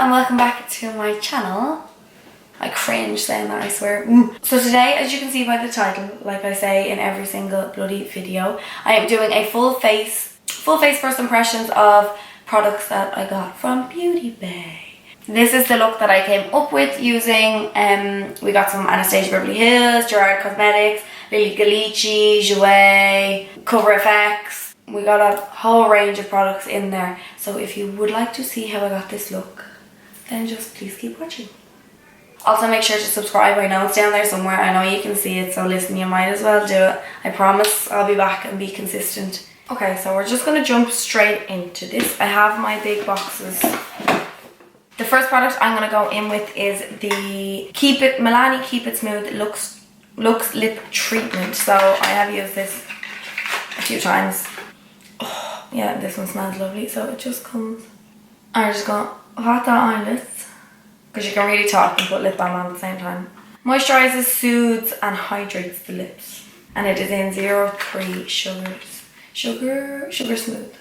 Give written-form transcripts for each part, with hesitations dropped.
and welcome back to my channel. I cringe saying that, I swear. So today, as you can see by the title, like I say in every single bloody video, I am doing a full face first impressions of products that I got from Beautybay. This is the look that I came up with using, we got some Anastasia Beverly Hills, Gerard Cosmetics, Lily Galici, Zoeva, Cover FX. We got a whole range of products in there. So if you would like to see how I got this look, then just please keep watching. Also make sure to subscribe. I know it's down there somewhere. I know you can see it, so listen, you might as well do it. I promise I'll be back and be consistent. Okay, so we're just gonna jump straight into this. I have my big boxes. The first product I'm gonna go in with is the Milani Keep It Smooth Lux Lip Treatment. So I have used this a few times. Oh, yeah, this one smells lovely. So it just comes. I'm just gonna hot that eyelids, because you can really talk and put lip balm on at the same time. Moisturizes, soothes and hydrates the lips. And it is in 0.3 sugars. Sugar smooth.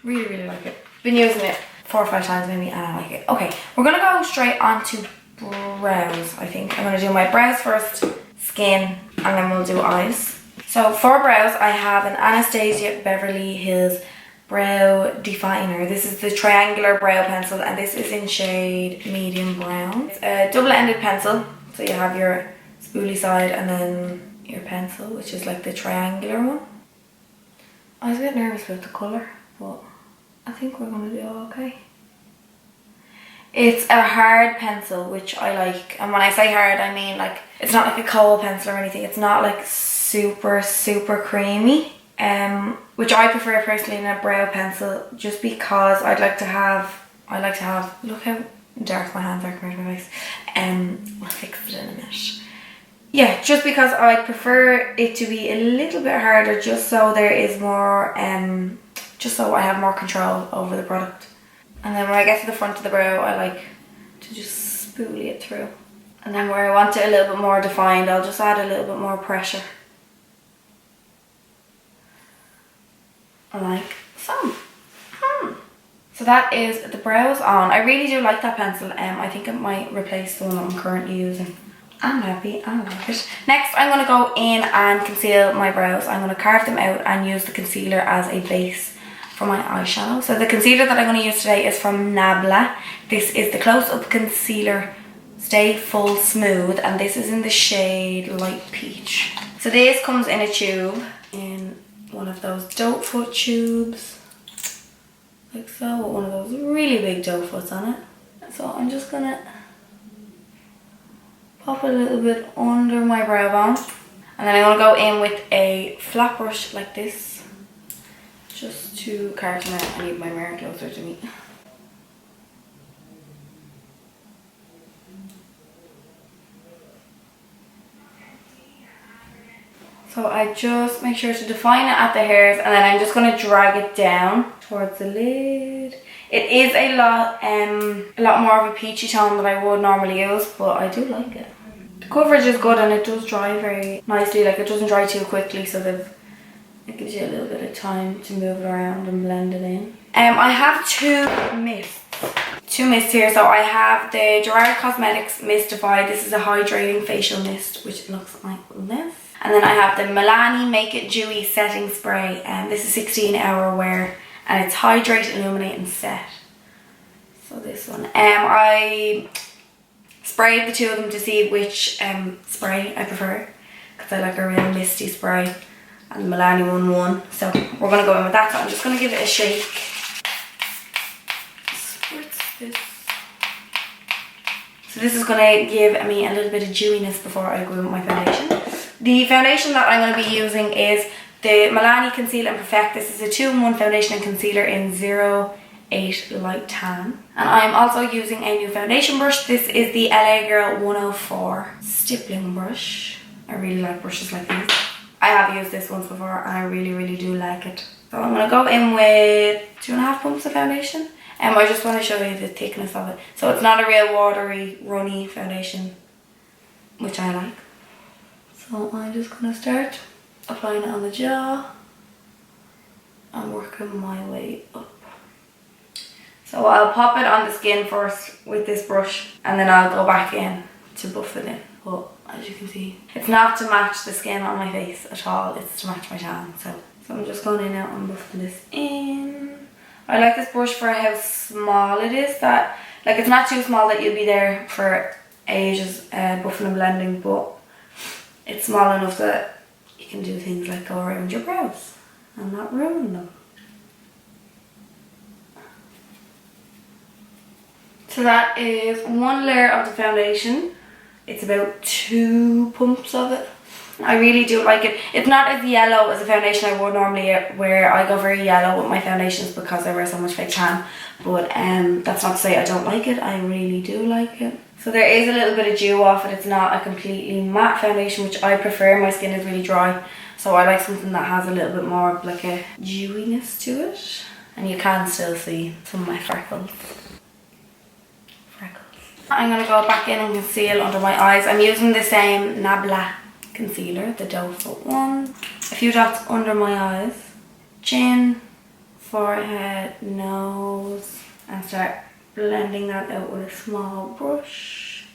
Really like it. Been using it 4 or 5 times maybe and I like it. Okay, we're gonna go straight on to brows, I think. I'm gonna do my brows first, skin, and then we'll do eyes. So for brows, I have an Anastasia Beverly Hills Brow Definer. This is the triangular brow pencil and this is in shade medium brown. It's a double-ended pencil, so you have your spoolie side and then your pencil, which is like the triangular one. I was a bit nervous about the colour, but I think we're going to do okay. It's a hard pencil, which I like, and when I say hard I mean like it's not like a kohl pencil or anything. It's not like super creamy. Which I prefer personally in a brow pencil, just because I like to have, look how dark my hands are compared to my face. I'll fix it in a minute. Yeah, just because I prefer it to be a little bit harder, just so there is more, just so I have more control over the product. And then when I get to the front of the brow, I like to just spoolie it through. And then where I want it a little bit more defined, I'll just add a little bit more pressure. Like so. So that is the brows on. I really do like that pencil. I think it might replace the one I'm currently using. I'm happy, I like it. Next I'm going to go in and conceal my brows. I'm going to carve them out and use the concealer as a base for my eyeshadow. So the concealer that I'm going to use today is from Nabla. This is the Close Up Concealer Stay Full Smooth, and this is in the shade Light Peach. So this comes in a tube, in one of those doe foot tubes, like so, with one of those really big doe foots on it. So I'm just gonna pop a little bit under my brow bone, and then I'm gonna go in with a flat brush like this, just to carve them out. I need my mirror closer to me. So I just make sure to define it at the hairs, and then I'm just going to drag it down towards the lid. It is a lot more of a peachy tone than I would normally use, but I do like it. The coverage is good and it does dry very nicely, like it doesn't dry too quickly, so it gives you a little bit of time to move it around and blend it in. I have two mists here. So I have the Gerard Cosmetics Mystify. This is a hydrating facial mist, which looks like this. And then I have the Milani Make It Dewy Setting Spray, and this is 16-hour wear, and it's Hydrate, Illuminate and Set. So this one. I sprayed the two of them to see which spray I prefer, because I like a real misty spray, and the Milani one won. So we're going to go in with that. So I'm just going to give it a shake. What's this? So this is going to give me a little bit of dewiness before I go in with my foundation. The foundation that I'm going to be using is the Milani Conceal and Perfect. This is a 2-in-1 foundation and concealer in 08 Light Tan. And I'm also using a new foundation brush. This is the LA Girl 104 stippling brush. I really like brushes like these. I have used this once before and I really do like it. So I'm going to go in with 2.5 pumps of foundation. I just want to show you the thickness of it. So it's not a real watery, runny foundation, which I like. So I'm just going to start applying it on the jaw and working my way up. So I'll pop it on the skin first with this brush, and then I'll go back in to buff it in. But as you can see, it's not to match the skin on my face at all, it's to match my tan. So I'm just going in now and buffing this in. I like this brush for how small it is, that like it's not too small that you'll be there for ages buffing and blending, but it's small enough that you can do things like go around your brows and not ruin them. So that is one layer of the foundation. It's about 2 pumps of it. I really do like it. It's not as yellow as a foundation I would normally wear. I go very yellow with my foundations because I wear so much fake tan. But that's not to say I don't like it. I really do like it. So there is a little bit of dew off it. It's not a completely matte foundation, which I prefer. My skin is really dry. So I like something that has a little bit more of like a dewiness to it. And you can still see some of my freckles. I'm going to go back in and conceal under my eyes. I'm using the same Nabla concealer, the doe foot one. A few dots under my eyes, chin, forehead, nose, and start blending that out with a small brush.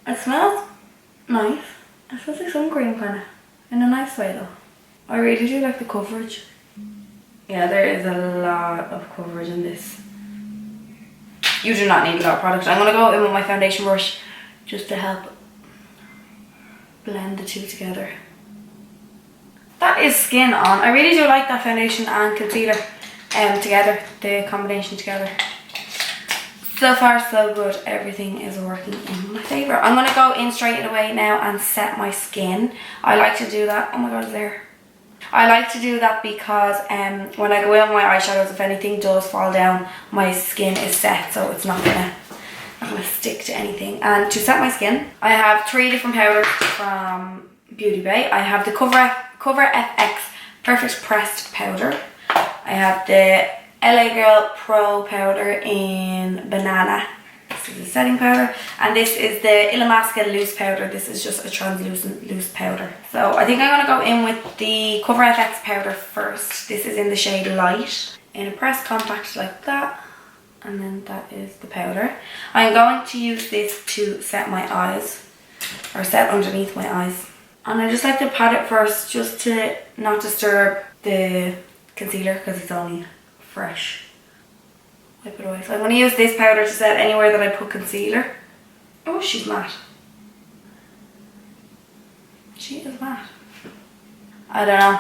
It smells nice. It smells like sun cream kind of, in a nice way though. I really do like the coverage. Yeah, there is a lot of coverage in this. You do not need a lot of product. I'm going to go in with my foundation brush just to help blend the two together. That is skin on. I really do like that foundation and concealer together, the combination together. So far so good. Everything is working in my favour. I'm going to go in straight away now and set my skin. I like to do that. Oh my god, it's there. I like to do that because when I go in with my eyeshadows, if anything does fall down, my skin is set, so it's not gonna stick to anything. And to set my skin, I have 3 different powders from Beautybay. I have the Cover FX Perfect Pressed Powder. I have the LA Girl Pro Powder in Banana. This is a setting powder, and this is the Illamasqua loose powder. This is just a translucent loose powder. So I think I'm going to go in with the Cover FX powder first. This is in the shade Light, in a pressed compact like that, and then that is the powder. I'm going to use this to set my eyes, or set underneath my eyes, and I just like to pat it first just to not disturb the concealer because it's only fresh. Wipe it away. So I'm going to use this powder to set anywhere that I put concealer. Oh, she's matte. She is matte. I don't know.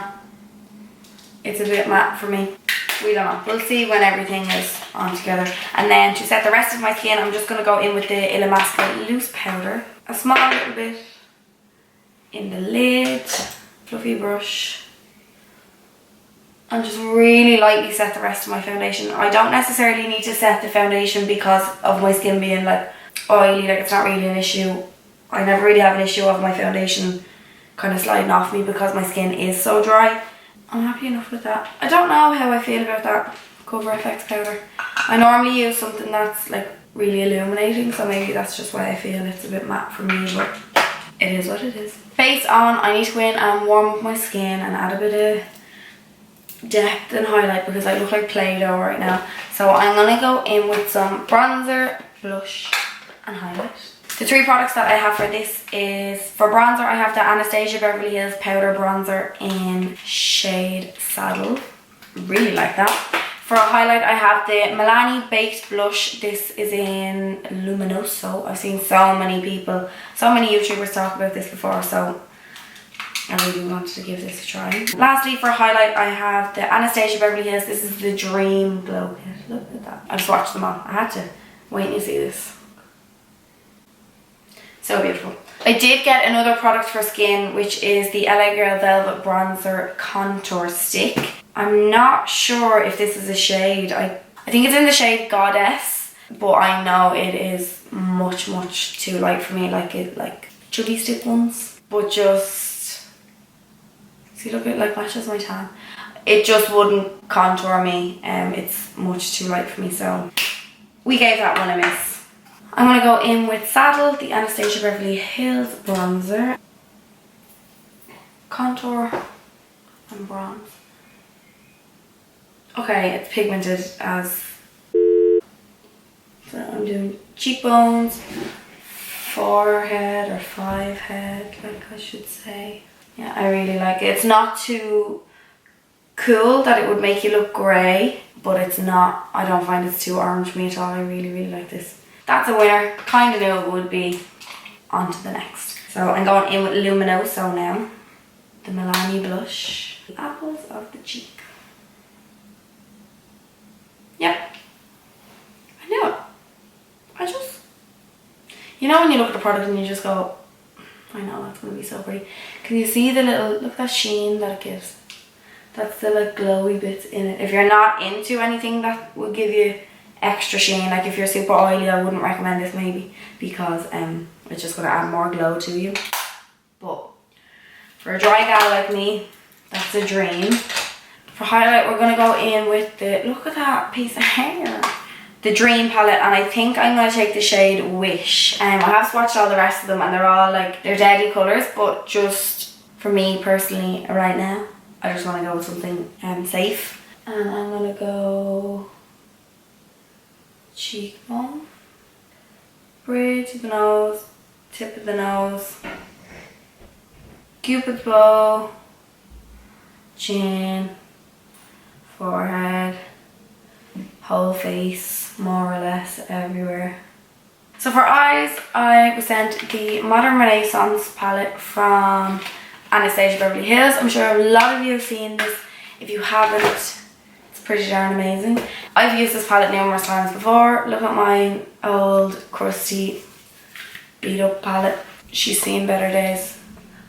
It's a bit matte for me. We don't know. We'll see when everything is on together. And then to set the rest of my skin, I'm just going to go in with the Illamasqua loose powder. A small little bit in the lid. Fluffy brush. And just really lightly set the rest of my foundation. I don't necessarily need to set the foundation because of my skin being like oily, like it's not really an issue. I never really have an issue of my foundation kind of sliding off me because my skin is so dry. I'm happy enough with that. I don't know how I feel about that Cover FX powder. I normally use something that's like really illuminating, so maybe that's just why I feel it's a bit matte for me, but it is what it is. Face on, I need to go in and warm up my skin and add a bit of depth and highlight because I look like Play-Doh right now. So I'm going to go in with some bronzer, blush and highlight. The 3 products that I have for this is, for bronzer I have the Anastasia Beverly Hills Powder Bronzer in shade Saddle. Really like that. For a highlight I have the Milani Baked Blush. This is in Luminoso. I've seen so many people, so many YouTubers talk about this before, so I really wanted to give this a try. Lastly, for highlight, I have the Anastasia Beverly Hills. This is the Dream Glow Kit. Look at that. I just watched them all. I had to wait and see this. So beautiful. I did get another product for skin, which is the LA Girl Velvet Bronzer Contour Stick. I'm not sure if this is a shade. I think it's in the shade Goddess, but I know it is much too light for me, like chubby stick ones. But just, see, look, it like matches my tan. It just wouldn't contour me. It's much too light for me, so we gave that one a miss. I'm going to go in with Saddle, the Anastasia Beverly Hills bronzer. Contour and bronze. Okay, it's pigmented as... So I'm doing cheekbones, forehead or five head, like I should say. Yeah, I really like it. It's not too cool that it would make you look grey, but it's not, I don't find it's too orange for me at all. I really, really like this. That's a winner. Kind of knew it would be. On to the next. So I'm going in with Luminoso now. The Milani blush. The apples of the cheek. Yep. I knew it. I just... You know when you look at the product and you just go, I know that's going to be so pretty. Can you see the little, look at that sheen that it gives? That's the like glowy bits in it. If you're not into anything that would give you extra sheen, like if you're super oily, I wouldn't recommend this maybe, because it's just going to add more glow to you. But for a dry gal like me, that's a dream. For highlight, we're going to go in with the, look at that piece of hair, the Dream palette, and I think I'm going to take the shade Wish. I have swatched all the rest of them and they're all like, they're deadly colours, but just for me personally right now, I just want to go with something safe. And I'm going to go cheekbone, bridge of the nose, tip of the nose, Cupid's bow, chin, forehead, whole face, more or less everywhere. So for eyes, I was sent the Modern Renaissance palette from Anastasia Beverly Hills. I'm sure a lot of you have seen this. If you haven't, it's pretty darn amazing. I've used this palette numerous times before. Look at my old crusty beat up palette. She's seen better days.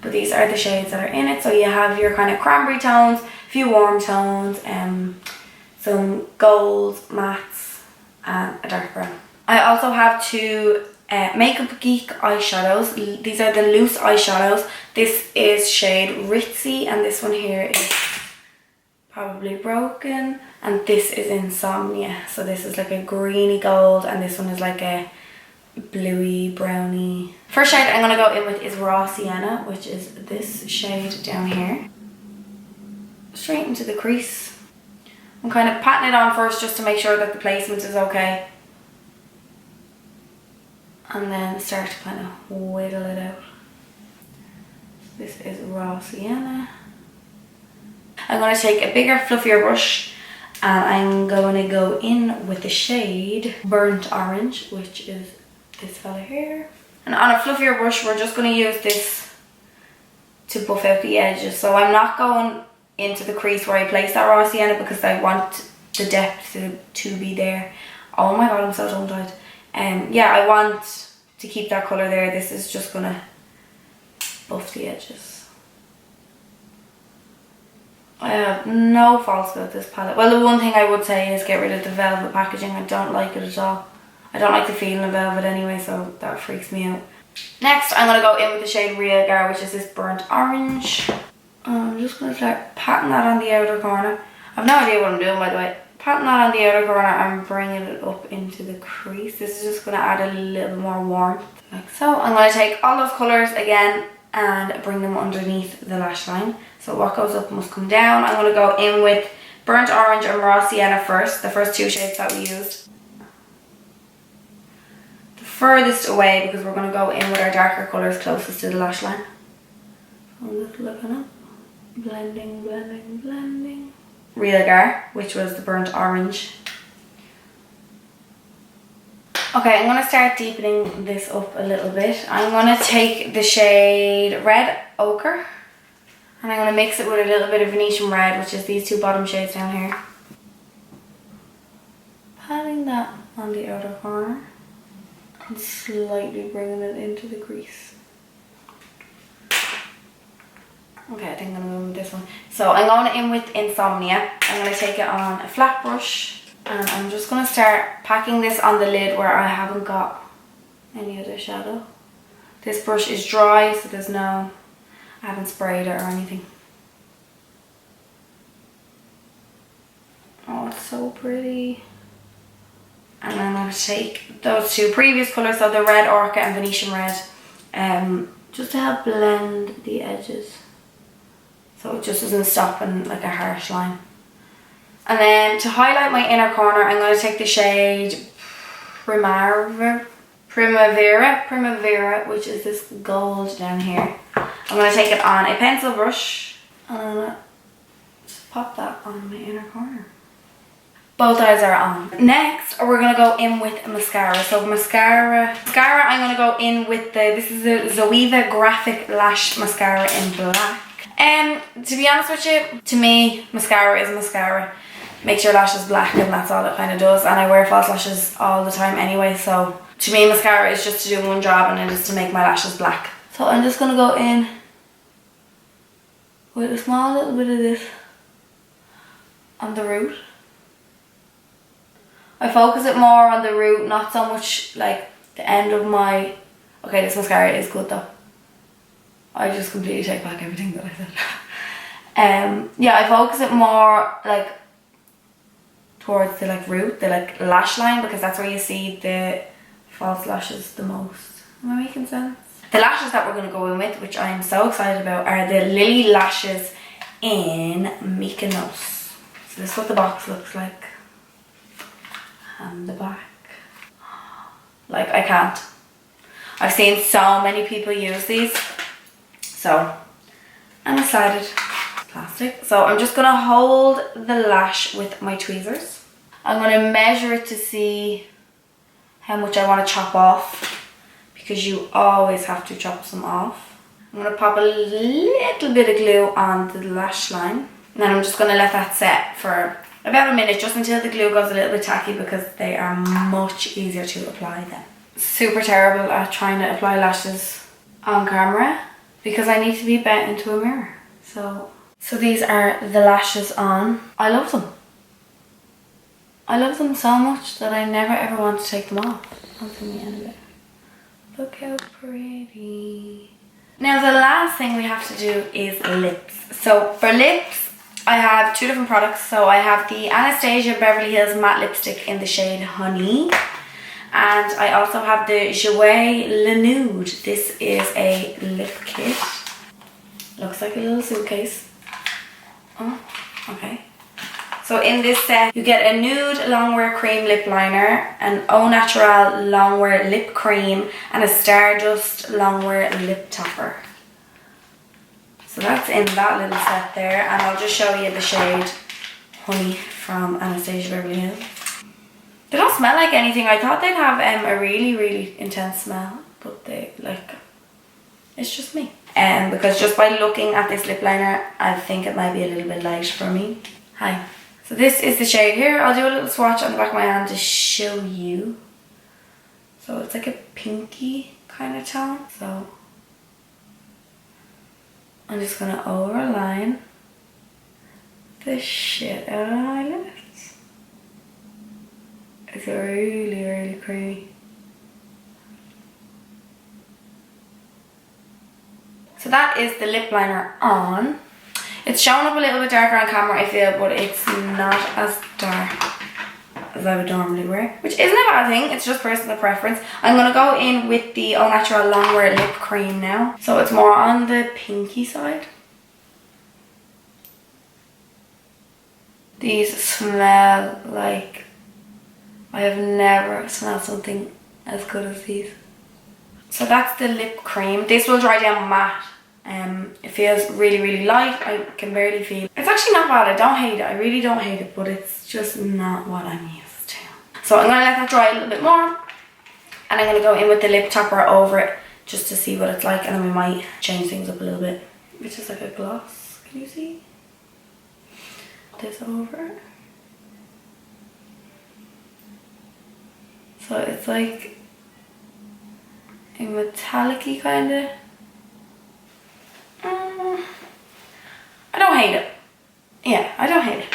But these are the shades that are in it. So you have your kind of cranberry tones, a few warm tones, some gold mattes, and a dark brown. I also have two Makeup Geek eyeshadows. These are the loose eyeshadows. This is shade Ritzy, and this one here is Probably Broken, and this is Insomnia. So this is like a greeny gold, and this one is like a bluey browny. First shade I'm gonna go in with is Raw Sienna, which is this shade down here. Straight into the crease. I'm kind of patting it on first just to make sure that the placement is okay. And then start to kind of wiggle it out. This is Raw Sienna. I'm going to take a bigger, fluffier brush and I'm going to go in with the shade Burnt Orange, which is this fella here. And on a fluffier brush, we're just going to use this to buff out the edges. So I'm not going into the crease where I place that Raw Sienna because I want the depth to be there. Oh my god, I'm so tongue-tied. Yeah, I want to keep that colour there. This is just going to buff the edges. I have no faults about this palette. Well, the one thing I would say is get rid of the velvet packaging. I don't like it at all. I don't like the feeling of velvet anyway, so that freaks me out. Next, I'm going to go in with the shade Real Gar, which is this burnt orange. I'm just going to start patting that on the outer corner. I've no idea what I'm doing, by the way. Patting that on the outer corner and bringing it up into the crease. This is just going to add a little bit more warmth, like so. I'm going to take all those colours again and bring them underneath the lash line. So what goes up must come down. I'm going to go in with Burnt Orange and Raw Sienna first, the first two shades that we used. The furthest away, because we're going to go in with our darker colours closest to the lash line. I'm just looking up. Blending, blending, blending. Real Gar, which was the Burnt Orange. Okay, I'm going to start deepening this up a little bit. I'm going to take the shade Red Ochre and I'm going to mix it with a little bit of Venetian Red, which is these two bottom shades down here. Patting that on the outer corner and slightly bringing it into the crease. Okay, I think I'm going to go with this one. So I'm going in with Insomnia. I'm going to take it on a flat brush. And I'm just going to start packing this on the lid where I haven't got any other shadow. This brush is dry, so there's no, I haven't sprayed it or anything. Oh, it's so pretty. And I'm going to take those two previous colours, so the Red Orca and Venetian Red, just to help blend the edges. So it just doesn't stop in like a harsh line. And then to highlight my inner corner, I'm going to take the shade Primavera, which is this gold down here. I'm going to take it on a pencil brush and I'm going to just pop that on my inner corner. Both eyes are on. Next, we're going to go in with mascara. So mascara, I'm going to go in with this is the Zoeva Graphic Lash Mascara in black. To be honest with you, to me, mascara is mascara. Makes your lashes black and that's all it kind of does. And I wear false lashes all the time anyway, so to me mascara is just to do one job and it is to make my lashes black. So I'm just going to go in with a small little bit of this on the root. I focus it more on the root, not so much like the end of my... Okay, this mascara is good though. I just completely take back everything that I said. Yeah, I focus it more like towards the like root, the like lash line, because that's where you see the false lashes the most. Am I making sense? The lashes that we're going to go in with, which I am so excited about, are the Lily lashes in Mykonos. So this is what the box looks like. And the back. Like, I can't. I've seen so many people use these. So, I'm excited. Plastic. So I'm just going to hold the lash with my tweezers. I'm going to measure it to see how much I want to chop off, because you always have to chop some off. I'm going to pop a little bit of glue on the lash line, and then I'm just going to let that set for about a minute, just until the glue goes a little bit tacky, because they are much easier to apply then. Super terrible at trying to apply lashes on camera because I need to be bent into a mirror. So these are the lashes on. I love them. I love them so much that I never ever want to take them off. Until the end of it. Look how pretty. Now the last thing we have to do is lips. So for lips, I have two different products. So I have the Anastasia Beverly Hills Matte Lipstick in the shade Honey. And I also have the Jouer Le Nude. This is a lip kit. Looks like a little suitcase. Oh, okay. So in this set, you get a nude longwear cream lip liner, an Au Naturel longwear lip cream, and a Stardust longwear lip topper. So that's in that little set there, and I'll just show you the shade Honey from Anastasia Beverly Hills. They don't smell like anything. I thought they'd have a really, really intense smell, but it's just me. Because just by looking at this lip liner, I think it might be a little bit light for me. Hi. So this is the shade here. I'll do a little swatch on the back of my hand to show you. So it's like a pinky kind of tone. So I'm just going to overline the shit out of my lips. It's really, really creamy. So that is the lip liner on. It's showing up a little bit darker on camera, I feel, but it's not as dark as I would normally wear, which isn't a bad thing. It's just personal preference. I'm going to go in with the Au Naturel Longwear Lip Cream now. So it's more on the pinky side. These smell like I have never smelled something as good as these. So that's the lip cream. This will dry down matte. It feels really, really light. I can barely feel. It's actually not bad. I don't hate it. I really don't hate it, but it's just not what I'm used to. So I'm going to let that dry a little bit more. And I'm going to go in with the lip topper over it just to see what it's like. And then we might change things up a little bit. Which is like a gloss. Can you see? This over it. So it's like a metallic-y kind of. I don't hate it. Yeah, I don't hate it.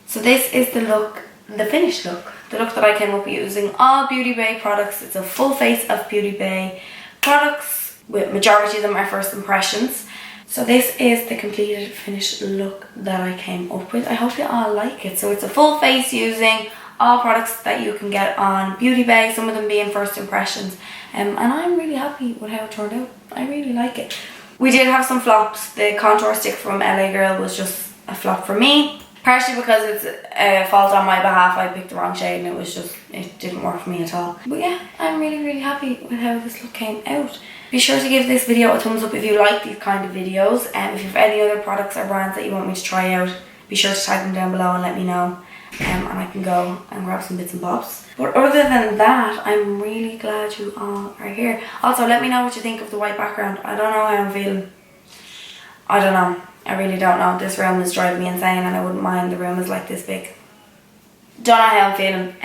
So this is the look, the finished look. The look that I came up with using all Beautybay products. It's a full face of Beautybay products, with majority of them are first impressions. So this is the completed finished look that I came up with. I hope you all like it. So it's a full face using all products that you can get on Beautybay, some of them being first impressions. And I'm really happy with how it turned out. I really like it. We did have some flops. The contour stick from LA Girl was just a flop for me. Partially because it's a fault on my behalf. I picked the wrong shade and it didn't work for me at all. But yeah, I'm really happy with how this look came out. Be sure to give this video a thumbs up if you like these kind of videos. And if you have any other products or brands that you want me to try out, be sure to tag them down below and let me know. And I can go and grab some bits and bobs. But other than that, I'm really glad you all are here. Also, let me know what you think of the white background. I don't know how I'm feeling. I don't know. I really don't know. This room is driving me insane and I wouldn't mind the room is like this big. Don't know how I'm feeling.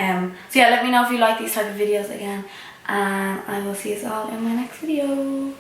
So yeah, let me know if you like these type of videos again. And I will see you all in my next video.